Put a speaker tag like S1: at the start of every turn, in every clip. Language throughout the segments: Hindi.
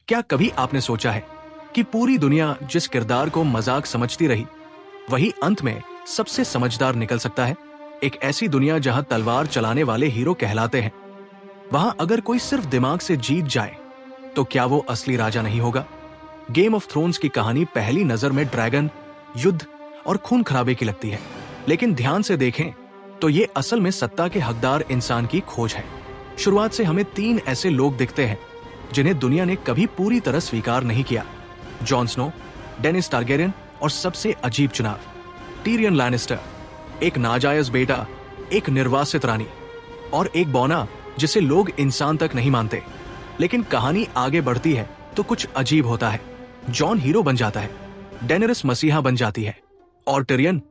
S1: क्या कभी आपने सोचा है कि पूरी दुनिया जिस किरदार को मजाक समझती रही वही अंत में सबसे समझदार निकल सकता है? एक ऐसी दुनिया जहां तलवार चलाने वाले हीरो कहलाते हैं, वहां अगर कोई सिर्फ दिमाग से जीत जाए तो क्या वो असली राजा नहीं होगा? गेम ऑफ थ्रोन्स की कहानी पहली नजर में ड्रैगन, युद्ध और खून खराबे की लगती है, लेकिन ध्यान से देखें तो ये असल में सत्ता के हकदार इंसान की खोज है। शुरुआत से हमें 3 ऐसे लोग दिखते हैं जिन्हें दुनिया ने कभी पूरी तरह स्वीकार नहीं किया: जॉन स्नो, डेनिस टारगेरियन और सबसे अजीब चुनाव टीरियन लैनिस्टर। एक नाजायज बेटा, एक निर्वासित रानी और एक बौना जिसे लोग इंसान तक नहीं मानते। लेकिन कहानी आगे बढ़ती है तो कुछ अजीब होता है। जॉन हीरो बन जाता है, डेनेरिस मसीहा बन जाती है और टिरियन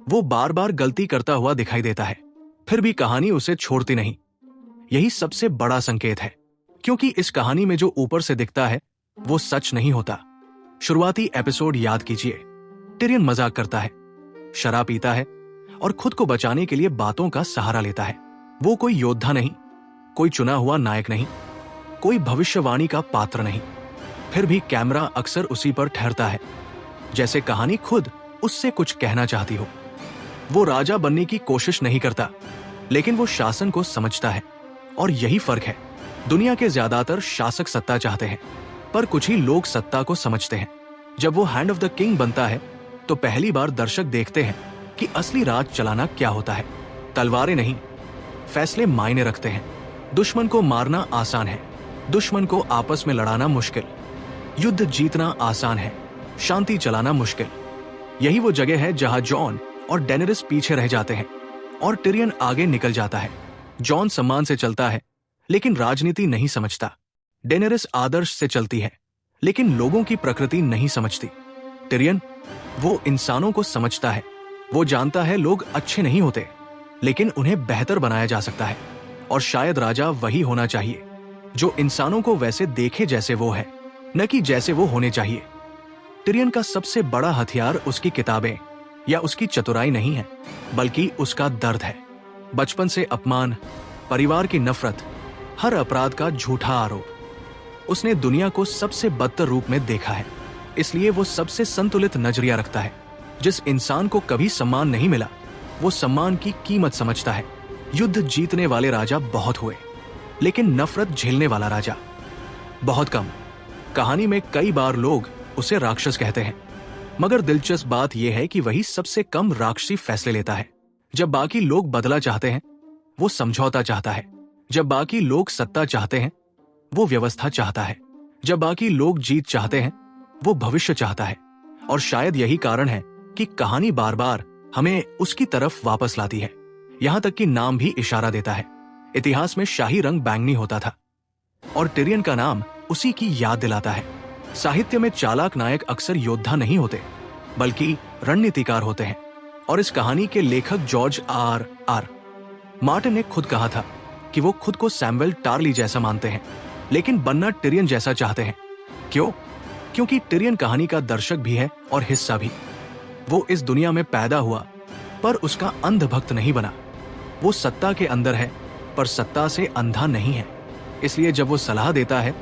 S1: वो बार बार गलती करता हुआ दिखाई देता है, फिर भी कहानी उसे छोड़ती नहीं। यही सबसे बड़ा संकेत है, क्योंकि इस कहानी में जो ऊपर से दिखता है वो सच नहीं होता। शुरुआती एपिसोड याद कीजिए। टिरियन मजाक करता है, शराब पीता है और खुद को बचाने के लिए बातों का सहारा लेता है। वो कोई योद्धा नहीं, कोई चुना हुआ नायक नहीं, कोई भविष्यवाणी का पात्र नहीं। फिर भी कैमरा अक्सर उसी पर ठहरता है, जैसे कहानी खुद उससे कुछ कहना चाहती हो। वो राजा बनने की कोशिश नहीं करता, लेकिन वो शासन को समझता है। और यही फर्क है। दुनिया के ज्यादातर शासक सत्ता चाहते हैं, पर कुछ ही लोग सत्ता को समझते हैं। जब वो हैंड ऑफ द किंग बनता है तो पहली बार दर्शक देखते हैं कि असली राज चलाना क्या होता है। तलवारें नहीं, फैसले मायने रखते हैं। दुश्मन को मारना आसान है, दुश्मन को आपस में लड़ाना मुश्किल। युद्ध जीतना आसान है, शांति चलाना मुश्किल। यही वो जगह है जहां जॉन और डेनेरिस पीछे रह जाते हैं और टिरियन आगे निकल जाता है। जॉन सम्मान से चलता है, लेकिन राजनीति नहीं समझता। डेनेरिस आदर्श से चलती है, लेकिन लोगों की प्रकृति नहीं समझती। टिरियन वो इंसानों को समझता है। वो जानता है लोग अच्छे नहीं होते, लेकिन उन्हें बेहतर बनाया जा सकता है। और शायद राजा वही होना चाहिए जो इंसानों को वैसे देखे जैसे वो है, न कि जैसे वो होने चाहिए। टिरियन का सबसे बड़ा हथियार उसकी किताबें या उसकी चतुराई नहीं है, बल्कि उसका दर्द है। बचपन से अपमान, परिवार की नफरत, हर अपराध का झूठा आरोप। उसने दुनिया को सबसे बदतर रूप में देखा है, इसलिए वो सबसे संतुलित नजरिया रखता है। जिस इंसान को कभी सम्मान नहीं मिला, वो सम्मान की कीमत समझता है। युद्ध जीतने वाले राजा बहुत हुए, लेकिन नफरत झेलने वाला राजा बहुत कम। कहानी में कई बार लोग उसे राक्षस कहते हैं, मगर दिलचस्प बात यह है कि वही सबसे कम राक्षसी फैसले लेता है। जब बाकी लोग बदला चाहते हैं, वो समझौता चाहता है। जब बाकी लोग सत्ता चाहते हैं, वो व्यवस्था चाहता है। जब बाकी लोग जीत चाहते हैं, वो भविष्य चाहता है। और शायद यही कारण है कि कहानी बार बार हमें उसकी तरफ वापस लाती है। यहां तक कि नाम भी इशारा देता है। इतिहास में शाही रंग बैंगनी होता था और टिरियन का नाम उसी की याद दिलाता है। साहित्य में चालाक नायक अक्सर योद्धा नहीं होते, बल्कि रणनीतिकार होते हैं। और इस कहानी के लेखक जॉर्ज आर मार्टिन ने खुद कहा था कि वो खुद को सैमुअल टार्ली जैसा मानते हैं, लेकिन बनना टिरियन जैसा चाहते हैं। क्यों? क्योंकि टिरियन कहानी का दर्शक भी है और हिस्सा भी। वो इस दुनिया में पैदा हुआ, पर उसका अंधभक्त नहीं बना। वो सत्ता के अंदर है, पर सत्ता से अंधा नहीं है। इसलिए जब वो सलाह देता है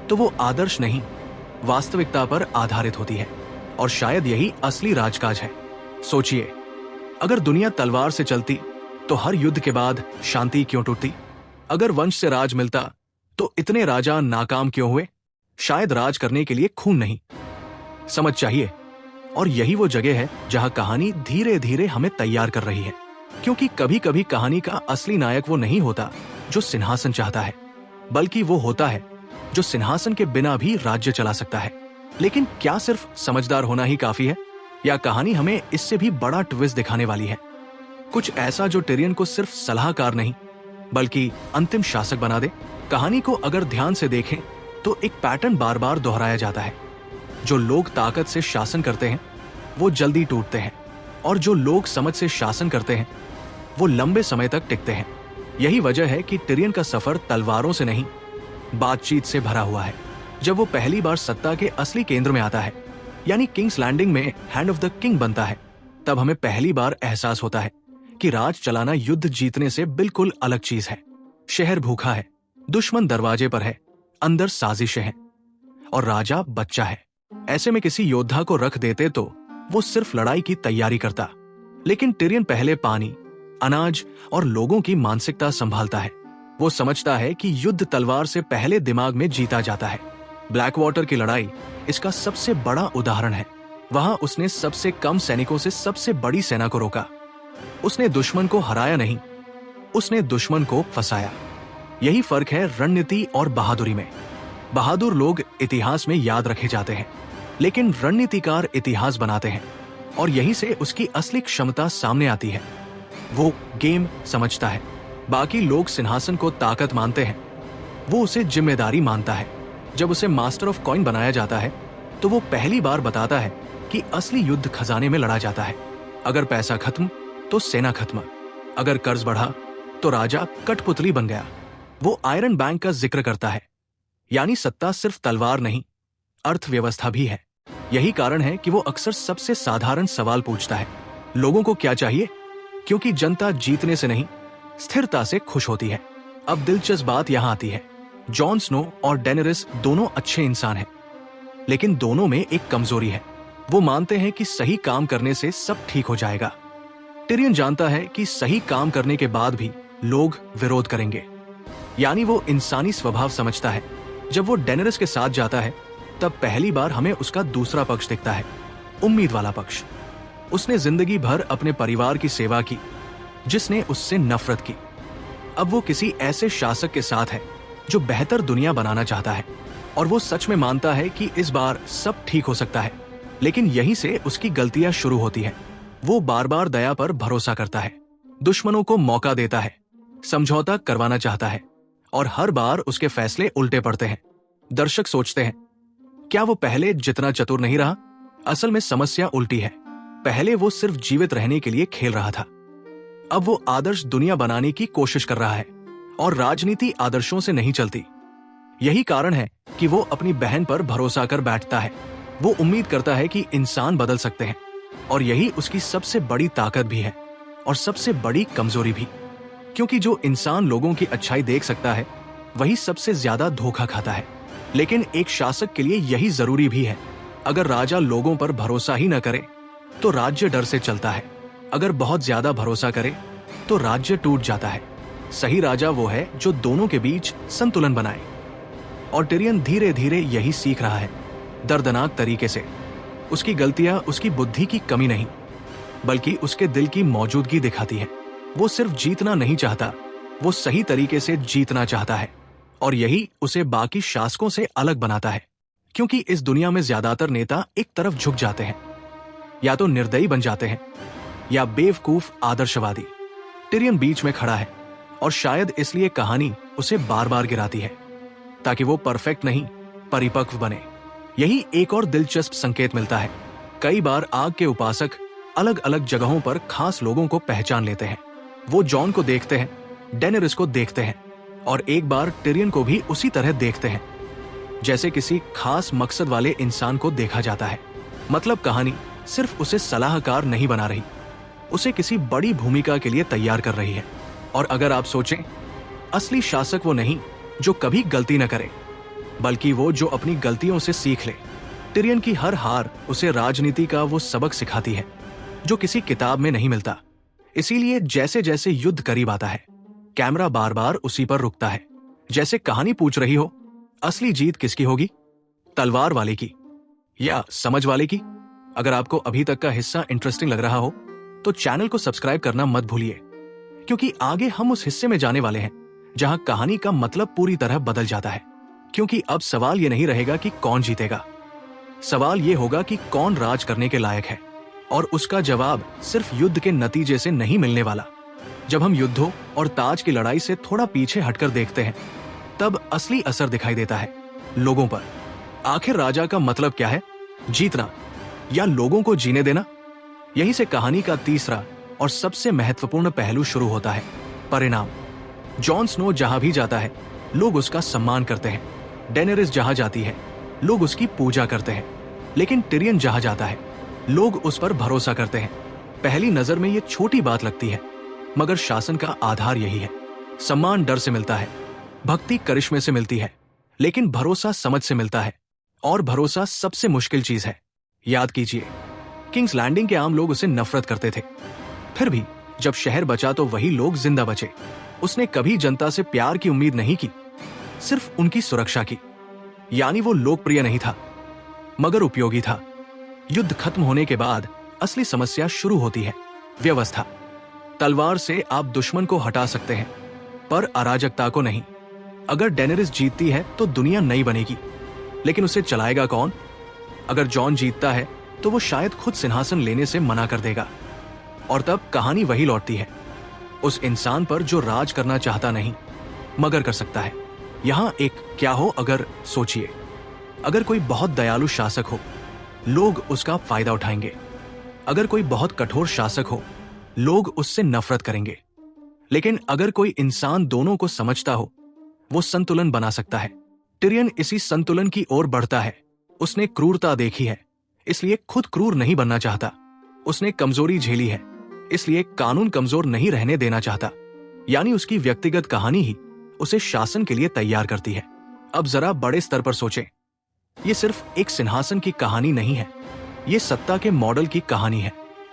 S1: तो वो आदर्श नहीं, वास्तविकता पर आधारित होती है। और शायद यही असली राजकाज है। सोचिए, अगर दुनिया तलवार से चलती तो हर युद्ध के बाद शांति क्यों टूटती? अगर वंश से राज मिलता तो इतने राजा नाकाम क्यों हुए? शायद राज करने के लिए खून नहीं, समझ चाहिए। और यही वो जगह है जहां कहानी धीरे धीरे हमें तैयार कर रही है। क्योंकि कभी कभी कहानी का असली नायक वो नहीं होता जो सिंहासन चाहता है, बल्कि वो होता है जो सिंहासन के बिना भी राज्य चला सकता है। लेकिन क्या सिर्फ समझदार होना ही काफी है, या कहानी हमें इससे भी बड़ा ट्विस्ट दिखाने वाली है? कुछ ऐसा जो टिरियन को सिर्फ सलाहकार नहीं, बल्कि अंतिम शासक बना दे। कहानी को अगर ध्यान से देखें तो एक पैटर्न बार बार दोहराया जाता है। जो लोग ताकत से शासन करते हैं वो जल्दी टूटते हैं, और जो लोग समझ से शासन करते हैं वो लंबे समय तक टिकते हैं। यही वजह है कि टिरियन का सफर तलवारों से नहीं, बातचीत से भरा हुआ है। जब वो पहली बार सत्ता के असली केंद्र में आता है, यानी किंग्स लैंडिंग में हैंड ऑफ द किंग बनता है, तब हमें पहली बार एहसास होता है कि राज चलाना युद्ध जीतने से बिल्कुल अलग चीज है। शहर भूखा है, दुश्मन दरवाजे पर है, अंदर साजिशें हैं। और राजा बच्चा है। ऐसे में किसी योद्धा को रख देते तो वो सिर्फ लड़ाई की तैयारी करता, लेकिन टिरियन पहले पानी, अनाज और लोगों की मानसिकता संभालता है। वो समझता है कि युद्ध तलवार से पहले दिमाग में जीता जाता है। ब्लैक वाटर की लड़ाई इसका सबसे बड़ा उदाहरण है। वहां उसने सबसे कम सैनिकों से सबसे बड़ी सेना को रोका। उसने दुश्मन को हराया नहीं, उसने दुश्मन को फंसाया। यही फर्क है रणनीति और बहादुरी में। बहादुर लोग इतिहास में याद रखे जाते हैं, लेकिन रणनीतिकार इतिहास बनाते हैं, और यहीं से उसकी असली क्षमता सामने आती है। वो गेम समझता है। बाकी लोग सिंहासन को ताकत मानते हैं, वो उसे जिम्मेदारी मानता है। जब उसे मास्टर ऑफ कॉइन बनाया जाता है तो वो पहली बार बताता है कि असली युद्ध खजाने में लड़ा जाता है। अगर पैसा खत्म तो सेना खत्म, अगर कर्ज बढ़ा तो राजा कठपुतली बन गया। वो आयरन बैंक का जिक्र करता है, यानी सत्ता सिर्फ तलवार नहीं, अर्थव्यवस्था भी है। यही कारण है कि वो अक्सर सबसे साधारण सवाल पूछता है, लोगों को क्या चाहिए? क्योंकि जनता जीतने से नहीं, स्थिरता से खुश होती है। अब दिलचस्प बात यहां आती है। जॉन स्नो और डेनेरिस दोनों अच्छे इंसान हैं, लेकिन दोनों में एक कमजोरी है। वो मानते हैं कि सही काम करने से सब ठीक हो जाएगा। टिरियन जानता है कि सही काम करने के बाद भी लोग विरोध करेंगे, यानी वो इंसानी स्वभाव समझता है। जब वो डेनेरिस के साथ जाता है तब पहली बार हमें उसका दूसरा पक्ष दिखता है, उम्मीद वाला पक्ष। उसने जिंदगी भर अपने परिवार की सेवा की, जिसने उससे नफरत की। अब वो किसी ऐसे शासक के साथ है जो बेहतर दुनिया बनाना चाहता है, और वो सच में मानता है कि इस बार सब ठीक हो सकता है। लेकिन यहीं से उसकी गलतियां शुरू होती हैं। वो बार बार दया पर भरोसा करता है, दुश्मनों को मौका देता है, समझौता करवाना चाहता है, और हर बार उसके फैसले उल्टे पड़ते हैं। दर्शक सोचते हैं, क्या वो पहले जितना चतुर नहीं रहा? असल में समस्या उल्टी है। पहले वो सिर्फ जीवित रहने के लिए खेल रहा था, अब वो आदर्श दुनिया बनाने की कोशिश कर रहा है, और राजनीति आदर्शों से नहीं चलती। यही कारण है कि वो अपनी बहन पर भरोसा कर बैठता है। वो उम्मीद करता है कि इंसान बदल सकते हैं, और यही उसकी सबसे बड़ी ताकत भी है और सबसे बड़ी कमजोरी भी। क्योंकि जो इंसान लोगों की अच्छाई देख सकता है वही सबसे ज्यादा धोखा खाता है। लेकिन एक शासक के लिए यही जरूरी भी है। अगर राजा लोगों पर भरोसा ही न करे तो राज्य डर से चलता है। अगर बहुत ज्यादा भरोसा करे तो राज्य टूट जाता है। सही राजा वो है जो दोनों के बीच संतुलन बनाए, और टिरियन धीरे धीरे यही सीख रहा है, दर्दनाक तरीके से। उसकी गलतियां उसकी बुद्धि की कमी नहीं, बल्कि उसके दिल की मौजूदगी दिखाती है। वो सिर्फ जीतना नहीं चाहता, वो सही तरीके से जीतना चाहता है, और यही उसे बाकी शासकों से अलग बनाता है। क्योंकि इस दुनिया में ज्यादातर नेता एक तरफ झुक जाते हैं, या तो निर्दयी बन जाते हैं या बेवकूफ आदर्शवादी। टिरियन बीच में खड़ा है, और शायद इसलिए कहानी उसे बार बार गिराती है, ताकि वो परफेक्ट नहीं, परिपक्व बने। यही एक और दिलचस्प संकेत मिलता है। कई बार आग के उपासक अलग अलग जगहों पर खास लोगों को पहचान लेते हैं। वो जॉन को देखते हैं, डेनेरिस को देखते हैं, और एक बार टिरियन को भी उसी तरह देखते हैं, जैसे किसी खास मकसद वाले इंसान को देखा जाता है। मतलब कहानी सिर्फ उसे सलाहकार नहीं बना रही, उसे किसी बड़ी भूमिका के लिए तैयार कर रही है। और अगर आप सोचें, असली शासक वो नहीं जो कभी गलती न करे, बल्कि वो जो अपनी गलतियों से सीख ले। टिरियन की हर हार उसे राजनीति का वो सबक सिखाती है जो किसी किताब में नहीं मिलता। इसीलिए जैसे जैसे युद्ध करीब आता है, कैमरा बार बार उसी पर रुकता है, जैसे कहानी पूछ रही हो, असली जीत किसकी होगी, तलवार वाले की या समझ वाले की? अगर आपको अभी तक का हिस्सा इंटरेस्टिंग लग रहा हो तो चैनल को सब्सक्राइब करना मत भूलिए, क्योंकि आगे हम उस हिस्से में जाने वाले हैं जहां कहानी का मतलब पूरी तरह बदल जाता है। क्योंकि अब सवाल ये नहीं रहेगा कि कौन जीतेगा, सवाल ये होगा कि कौन राज करने के लायक है, और उसका जवाब सिर्फ युद्ध के नतीजे से नहीं मिलने वाला। जब हम युद्धों और ताज की लड़ाई से थोड़ा पीछे हटकर देखते हैं, तब असली असर दिखाई देता है लोगों पर। आखिर राजा का मतलब क्या है, जीतना या लोगों को जीने देना? यहीं से कहानी का तीसरा और सबसे महत्वपूर्ण पहलू शुरू होता है, परिणाम। जॉन स्नो जहां भी जाता है लोग उसका सम्मान करते हैं, डेनेरिस जहां जाती है लोग उसकी पूजा करते हैं, लेकिन टिरियन जहां जाता है लोग उस पर भरोसा करते हैं। पहली नजर में ये छोटी बात लगती है, मगर शासन का आधार यही है। सम्मान डर से मिलता है, भक्ति करिश्मे से मिलती है, लेकिन भरोसा समझ से मिलता है। और भरोसा सबसे मुश्किल चीज है। याद कीजिए, किंग्स लैंडिंग के आम लोग उसे नफरत करते थे, फिर भी जब शहर बचा तो वही लोग जिंदा बचे। उसने कभी जनता से प्यार की उम्मीद नहीं की, सिर्फ उनकी सुरक्षा की। यानी वो लोकप्रिय नहीं था, मगर उपयोगी था। युद्ध खत्म होने के बाद असली समस्या शुरू होती है, व्यवस्था। तलवार से आप दुश्मन को हटा सकते हैं, पर अराजकता को नहीं। अगर डेनेरिस जीतती है तो दुनिया नई बनेगी, लेकिन उसे चलाएगा कौन? अगर जॉन जीतता है तो वो शायद खुद सिंहासन लेने से मना कर देगा, और तब कहानी वही लौटती है, उस इंसान पर जो राज करना चाहता नहीं मगर कर सकता है। यहां एक क्या हो अगर सोचिए। अगर कोई बहुत दयालु शासक हो, लोग उसका फायदा उठाएंगे। अगर कोई बहुत कठोर शासक हो, लोग उससे नफरत करेंगे। लेकिन अगर कोई इंसान दोनों को समझता हो, वो संतुलन बना सकता है। टिरियन इसी संतुलन की ओर बढ़ता है। उसने क्रूरता देखी है, इसलिए खुद क्रूर नहीं बनना चाहता। उसने कमजोरी झेली है, इसलिए कानून कमजोर नहीं रहने देना चाहता। यानी उसकी व्यक्तिगत कहानी ही उसे शासन के लिए तैयार करती है। अब जरा बड़े स्तर पर सोचें। ये सिर्फ एक सिंहासन की कहानी नहीं है, ये सत्ता के मॉडल की कहानी है।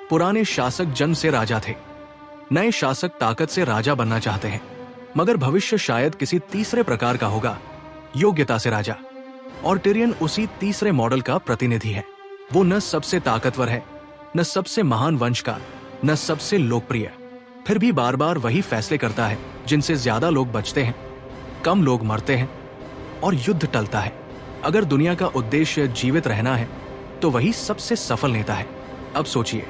S1: पुराने शासक जन्म से राजा थे, नए शासक ताकत से राजा बनना चाहते हैं, मगर भविष्य शायद किसी तीसरे प्रकार का होगा, योग्यता से राजा। और टिरियन उसी तीसरे मॉडल का प्रतिनिधि है। वो न सबसे ताकतवर है, न सबसे महान वंश का, न सबसे लोकप्रिय, फिर भी बार बार वही फैसले करता है जिनसे ज्यादा लोग बचते हैं, कम लोग मरते हैं और युद्ध टलता है। अगर दुनिया का उद्देश्य जीवित रहना है तो वही सबसे सफल नेता है। अब सोचिए,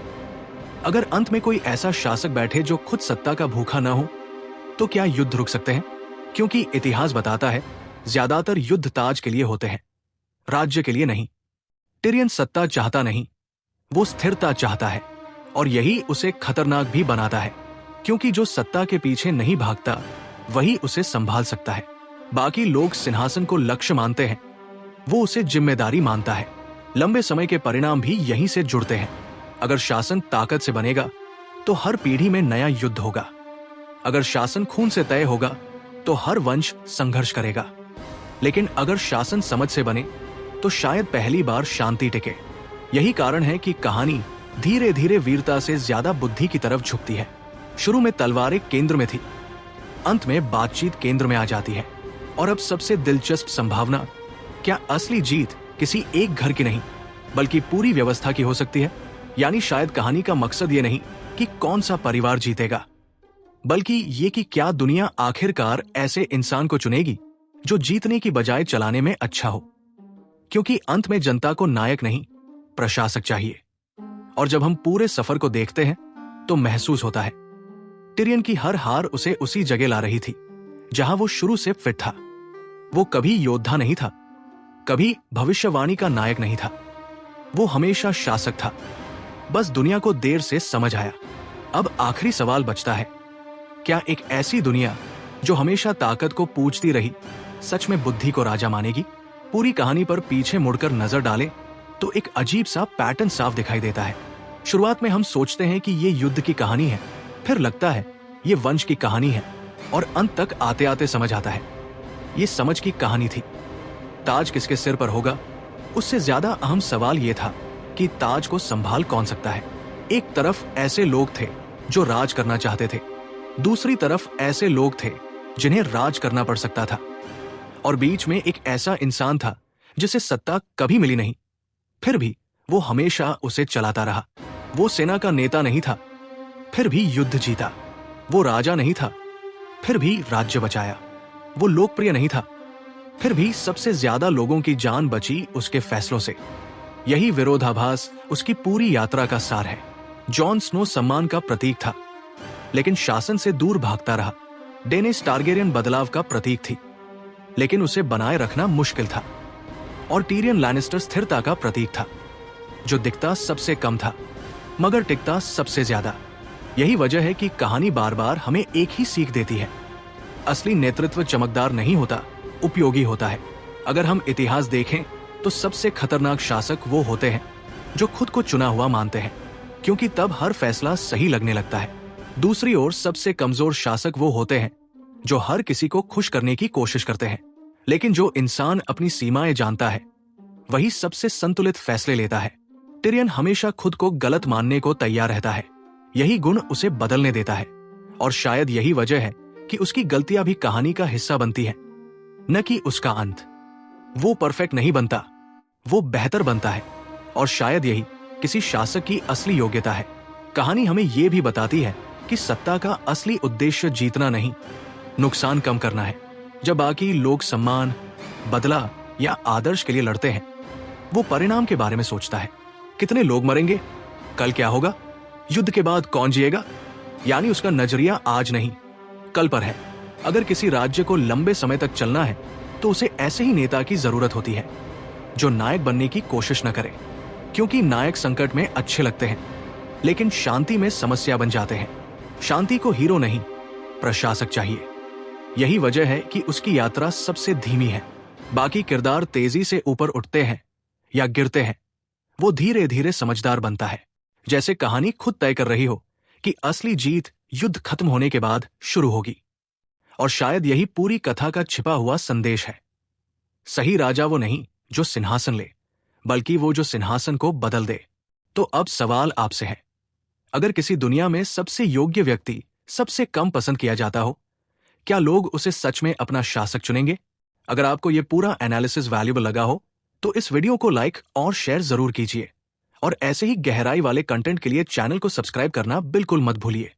S1: अगर अंत में कोई ऐसा शासक बैठे जो खुद सत्ता का भूखा न हो, तो क्या युद्ध रुक सकते हैं? क्योंकि इतिहास बताता है, ज्यादातर युद्ध ताज के लिए होते हैं, राज्य के लिए नहीं। टिरियन सत्ता चाहता नहीं, वो स्थिरता चाहता है, और यही उसे खतरनाक भी बनाता है, क्योंकि जो सत्ता के पीछे नहीं भागता वही उसे संभाल सकता है। बाकी लोग सिंहासन को लक्ष्य मानते हैं, वो उसे जिम्मेदारी मानता है। लंबे समय के परिणाम भी यहीं से जुड़ते हैं। अगर शासन ताकत से बनेगा तो हर पीढ़ी में नया युद्ध होगा। अगर शासन खून से तय होगा तो हर वंश संघर्ष करेगा। लेकिन अगर शासन समझ से बने तो शायद पहली बार शांति टिके। यही कारण है कि कहानी धीरे धीरे वीरता से ज्यादा बुद्धि की तरफ झुकती है। शुरू में तलवारें केंद्र में थी, अंत में बातचीत केंद्र में आ जाती है। और अब सबसे दिलचस्प संभावना, क्या असली जीत किसी एक घर की नहीं बल्कि पूरी व्यवस्था की हो सकती है? यानी शायद कहानी का मकसद ये नहीं कि कौन सा परिवार जीतेगा, बल्कि ये कि क्या दुनिया आखिरकार ऐसे इंसान को चुनेगी जो जीतने की बजाय चलाने में अच्छा हो। क्योंकि अंत में जनता को नायक नहीं, प्रशासक चाहिए। और जब हम पूरे सफर को देखते हैं तो महसूस होता है, टिरियन की हर हार उसे उसी जगह ला रही थी जहां वो शुरू से फिट था। वो कभी योद्धा नहीं था, कभी भविष्यवाणी का नायक नहीं था, वो हमेशा शासक था। बस दुनिया को देर से समझ आया। अब आखिरी सवाल बचता है, क्या एक ऐसी दुनिया जो हमेशा ताकत को पूजती रही सच में बुद्धि को राजा मानेगी? पूरी कहानी पर पीछे मुड़कर नजर डालें तो एक अजीब सा पैटर्न साफ दिखाई देता है। शुरुआत में हम सोचते हैं कि ये युद्ध की कहानी है, फिर लगता है ये वंश की कहानी है, और अंत तक आते आते समझ आता है ये समझ की कहानी थी। ताज किसके सिर पर होगा, उससे ज्यादा अहम सवाल ये था कि ताज को संभाल कौन सकता है। एक तरफ ऐसे लोग थे जो राज करना चाहते थे, दूसरी तरफ ऐसे लोग थे जिन्हें राज करना पड़ सकता था, और बीच में एक ऐसा इंसान था जिसे सत्ता कभी मिली नहीं, फिर भी वो हमेशा उसे चलाता रहा। वो सेना का नेता नहीं था, फिर भी युद्ध जीता। वो राजा नहीं था, फिर भी राज्य बचाया। वो लोकप्रिय नहीं था, फिर भी सबसे ज्यादा लोगों की जान बची उसके फैसलों से। यही विरोधाभास उसकी पूरी यात्रा का सार है। जॉन स्नो सम्मान का प्रतीक था, लेकिन शासन से दूर भागता रहा। डेनिस टारगेरियन बदलाव का प्रतीक थी, लेकिन उसे बनाए रखना मुश्किल था। और टिरियन लैनिस्टर स्थिरता का प्रतीक था, जो दिखता सबसे कम था मगर टिकता सबसे ज्यादा। यही वजह है कि कहानी बार बार हमें एक ही सीख देती है, असली नेतृत्व चमकदार नहीं होता, उपयोगी होता है। अगर हम इतिहास देखें तो सबसे खतरनाक शासक वो होते हैं जो खुद को चुना हुआ मानते हैं, क्योंकि तब हर फैसला सही लगने लगता है। दूसरी ओर सबसे कमजोर शासक वो होते हैं जो हर किसी को खुश करने की कोशिश करते हैं, लेकिन जो इंसान अपनी सीमाएं जानता है वही सबसे संतुलित फैसले लेता है। टिरियन हमेशा खुद को गलत मानने को तैयार रहता है। यही गुण उसे बदलने देता है, और शायद यही वजह है कि उसकी गलतियां भी कहानी का हिस्सा बनती हैं, न कि उसका अंत। वो परफेक्ट नहीं बनता, वो बेहतर बनता है, और शायद यही किसी शासक की असली योग्यता है। कहानी हमें यह भी बताती है कि सत्ता का असली उद्देश्य जीतना नहीं, नुकसान कम करना है। जब बाकी लोग सम्मान, बदला या आदर्श के लिए लड़ते हैं, वो परिणाम के बारे में सोचता है। कितने लोग मरेंगे, कल क्या होगा, युद्ध के बाद कौन जिएगा, यानी उसका नजरिया आज नहीं, कल पर है। अगर किसी राज्य को लंबे समय तक चलना है तो उसे ऐसे ही नेता की जरूरत होती है जो नायक बनने की कोशिश न करे, क्योंकि नायक संकट में अच्छे लगते हैं लेकिन शांति में समस्या बन जाते हैं। शांति को हीरो नहीं, प्रशासक चाहिए। यही वजह है कि उसकी यात्रा सबसे धीमी है। बाकी किरदार तेजी से ऊपर उठते हैं या गिरते हैं, वो धीरे धीरे समझदार बनता है, जैसे कहानी खुद तय कर रही हो कि असली जीत युद्ध खत्म होने के बाद शुरू होगी। और शायद यही पूरी कथा का छिपा हुआ संदेश है। सही राजा वो नहीं जो सिंहासन ले, बल्कि वो जो सिंहासन को बदल दे। तो अब सवाल आपसे है, अगर किसी दुनिया में सबसे योग्य व्यक्ति सबसे कम पसंद किया जाता हो, क्या लोग उसे सच में अपना शासक चुनेंगे? अगर आपको यह पूरा एनालिसिस वैल्यूएबल लगा हो तो इस वीडियो को लाइक और शेयर जरूर कीजिए, और ऐसे ही गहराई वाले कंटेंट के लिए चैनल को सब्सक्राइब करना बिल्कुल मत भूलिए।